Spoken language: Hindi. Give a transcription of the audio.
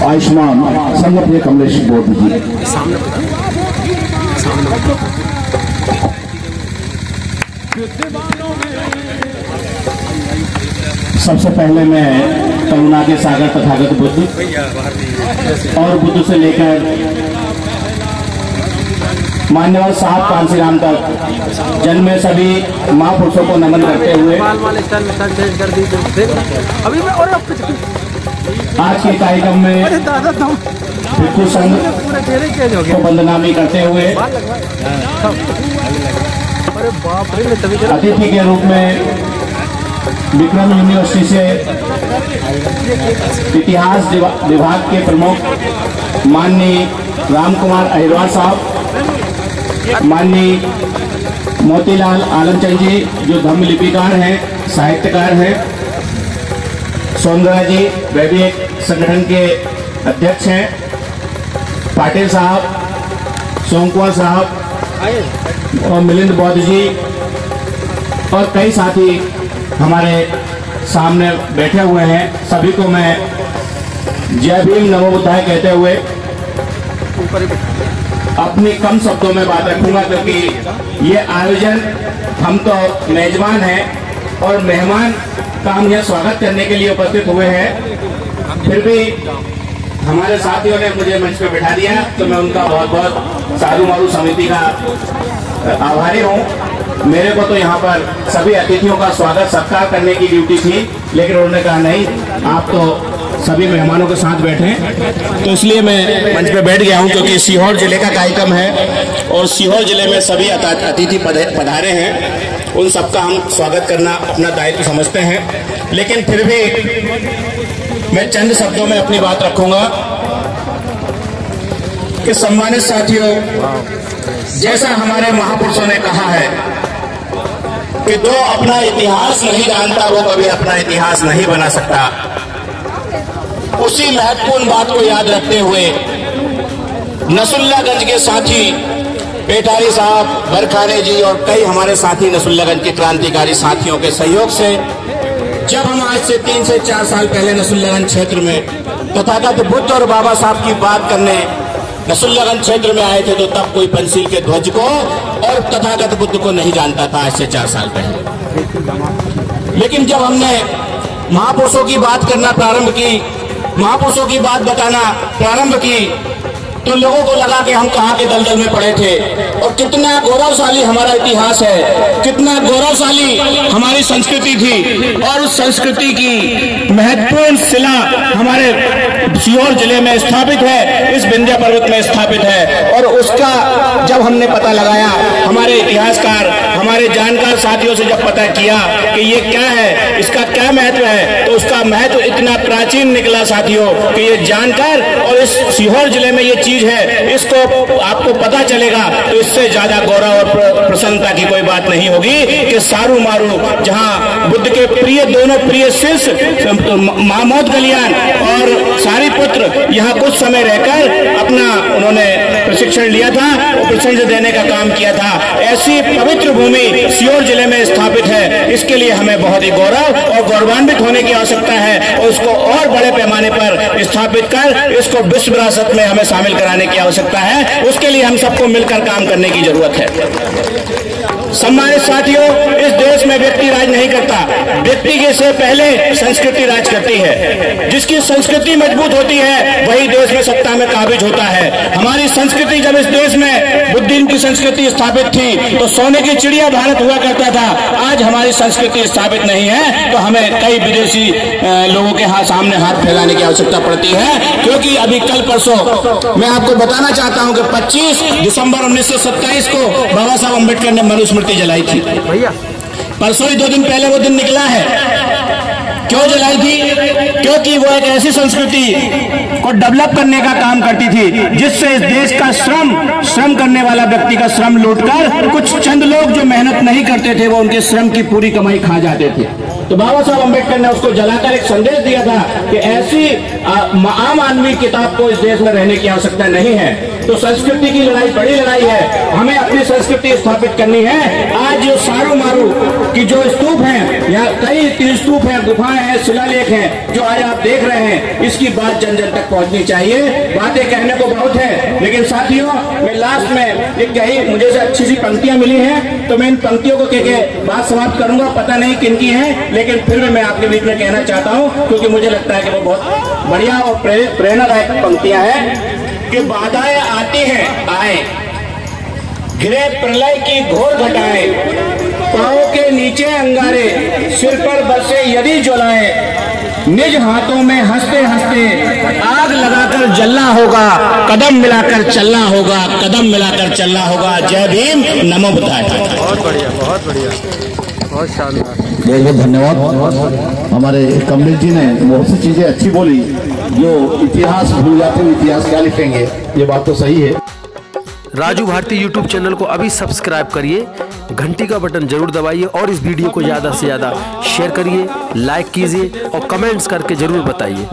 आयुष्मान संगप्रिय कमलेश बोध जी। सबसे पहले मैं करुणा के सागर तथागत बुद्ध और बुद्ध से लेकर मान्यवर साहब कांसीराम तक जन्मे सभी महापुरुषों को नमन करते हुए आज के कार्यक्रम में भिक्षु संघ को वंदनामी करते हुए अतिथि के रूप में विक्रम यूनिवर्सिटी से इतिहास विभाग के प्रमुख माननीय राम कुमार अहिरवार साहब, माननीय मोतीलाल आलमचंद जी जो धम्म लिपिकार हैं, साहित्यकार हैं, सौंदर्य जी वे भी एक संगठन के अध्यक्ष हैं, पाटिल साहब, सोमकुमार साहब और मिलिंद बौद्ध जी और कई साथी हमारे सामने बैठे हुए हैं। सभी को मैं जय भीम नमो बुद्धाय कहते हुए अपनी कम शब्दों में बात रखूंगा, क्योंकि ये आयोजन हम तो मेजबान हैं और मेहमान का हम यह स्वागत करने के लिए उपस्थित हुए हैं। फिर भी हमारे साथियों ने मुझे मंच पे बैठा दिया तो मैं उनका बहुत बहुत साधु मारू समिति का आभारी हूँ। मेरे को तो यहाँ पर सभी अतिथियों का स्वागत सत्कार करने की ड्यूटी थी, लेकिन उन्होंने कहा नहीं, आप तो सभी मेहमानों के साथ बैठे, तो इसलिए मैं मंच पे बैठ गया हूँ। क्योंकि सीहोर जिले का कार्यक्रम है और सीहोर जिले में सभी अतिथि पधारे हैं, उन सबका हम स्वागत करना अपना दायित्व समझते हैं। लेकिन फिर भी मैं चंद शब्दों में अपनी बात रखूंगा कि सम्मानित साथियों, जैसा हमारे महापुरुषों ने कहा है कि जो अपना इतिहास नहीं जानता वो कभी अपना इतिहास नहीं बना सकता, उसी महत्वपूर्ण बात को याद रखते हुए नसुल्लागंज के साथी पेटारी साहब, बरखाने जी और कई हमारे साथी नसुल्लागंज के क्रांतिकारी साथियों के सहयोग से जब हम आज से 3 से 4 साल पहले नसुल्लागंज क्षेत्र में तथागत बुद्ध और बाबा साहब की बात करने नसुल्लागंज क्षेत्र में आए थे, तो तब कोई पंचशील के ध्वज को और तथागत बुद्ध को नहीं जानता था, आज से 4 साल पहले। लेकिन जब हमने महापुरुषों की बात करना प्रारंभ की, महापुरुषों की बात बताना प्रारंभ की, तो लोगों को लगा कि हम कहाँ के दलदल में पड़े थे और कितना गौरवशाली हमारा इतिहास है, कितना गौरवशाली हमारी संस्कृति थी। और उस संस्कृति की महत्वपूर्ण शिला हमारे सीहोर जिले में स्थापित है, इस विंध्य पर्वत में स्थापित है। और उसका जब हमने पता लगाया, हमारे इतिहासकार, हमारे जानकार साथियों से जब पता किया कि ये क्या है, इसका क्या महत्व है, तो उसका महत्व इतना प्राचीन निकला साथियों कि ये जानकर और इस सीहोर जिले में ये चीज है, इसको आपको पता चलेगा तो इससे ज्यादा गौरव और प्रसन्नता की कोई बात नहीं होगी कि सारू मारू, जहां बुद्ध के प्रिय दोनों प्रिय शिष्य मामोद गलियान और सारीपुत्र यहाँ कुछ समय रहकर अपना उन्होंने प्रशिक्षण लिया था और प्रशिक्षण देने का काम किया था। ऐसी पवित्र भूमि सीहोर जिले में स्थापित है, इसके लिए हमें बहुत ही गौरव और गौरवान्वित होने की आवश्यकता है और उसको और बड़े पैमाने पर स्थापित कर इसको विश्व विरासत में हमें शामिल कराने की आवश्यकता है। उसके लिए हम सबको मिलकर काम करने की जरूरत है। सम्मानित साथियों, इस देश में व्यक्ति राज नहीं करता, व्यक्ति के से पहले संस्कृति राज करती है। जिसकी संस्कृति मजबूत होती है वही देश में सत्ता में काबिज होता है। हमारी संस्कृति जब इस देश में बुद्धिज्म की संस्कृति स्थापित थी तो सोने की चिड़िया भारत हुआ करता था। आज हमारी संस्कृति स्थापित नहीं है तो हमें कई विदेशी लोगों के सामने हाथ फैलाने की आवश्यकता पड़ती है। क्योंकि अभी कल परसों मैं आपको बताना चाहता हूं कि 25 दिसंबर 1927 को बाबा साहब अम्बेडकर ने मनुस्मृति जलाई थी। परसों ही 2 दिन पहले वो दिन निकला है। क्यों जलाई थी? क्योंकि वो एक ऐसी संस्कृति को डेवलप करने का काम करती थी जिससे इस देश का श्रम करने वाला व्यक्ति का श्रम लूटकर कुछ चंद लोग जो मेहनत नहीं करते थे वो उनके श्रम की पूरी कमाई खा जाते थे। तो बाबा साहब अम्बेडकर ने उसको जलाकर एक संदेश दिया था कि ऐसी आम आदमी किताब को इस देश में रहने की आवश्यकता नहीं है। तो संस्कृति की लड़ाई बड़ी लड़ाई है, हमें अपनी संस्कृति स्थापित करनी है। आज जो सारू मारू की जो स्तूप है, यहाँ कई त्रिस्तूप है, गुफाएं हैं, शिलालेख हैं, जो आज आप देख रहे हैं, इसकी बात जन जन तक पहुंचनी चाहिए। बातें कहने को बहुत है, लेकिन साथियों मैं लास्ट में एक कही मुझे से अच्छी सी पंक्तियां मिली हैं, तो मैं इन पंक्तियों को कह के बात समाप्त करूंगा। पता नहीं किन की है, लेकिन फिर भी मैं आपके बीच में कहना चाहता हूं, क्योंकि मुझे लगता है कि वो बहुत बढ़िया और प्रेरणादायक पंक्तियां हैं कि बाधाएं आती हैं आए, घिरे प्रलय की घोर घटाएं, पांव के नीचे अंगारे, सिर पर बरसे यदि ज्वलाएं, निज हाथों में हंसते हंसते आग लगाकर जलना होगा, कदम मिलाकर चलना होगा, कदम मिलाकर चलना होगा। जय भीम, नमो बुद्धाय। बहुत बढ़िया, बहुत बढ़िया, बहुत शानदार। बहुत बहुत धन्यवाद। हमारे कमलेश जी ने बहुत सी चीजें अच्छी बोली, जो इतिहास भूल जाते हुए इतिहास क्या लिखेंगे, ये बात तो सही है। राजू भारती यूट्यूब चैनल को अभी सब्सक्राइब करिए, घंटी का बटन जरूर दबाइए और इस वीडियो को ज़्यादा से ज़्यादा शेयर करिए, लाइक कीजिए और कमेंट्स करके जरूर बताइए।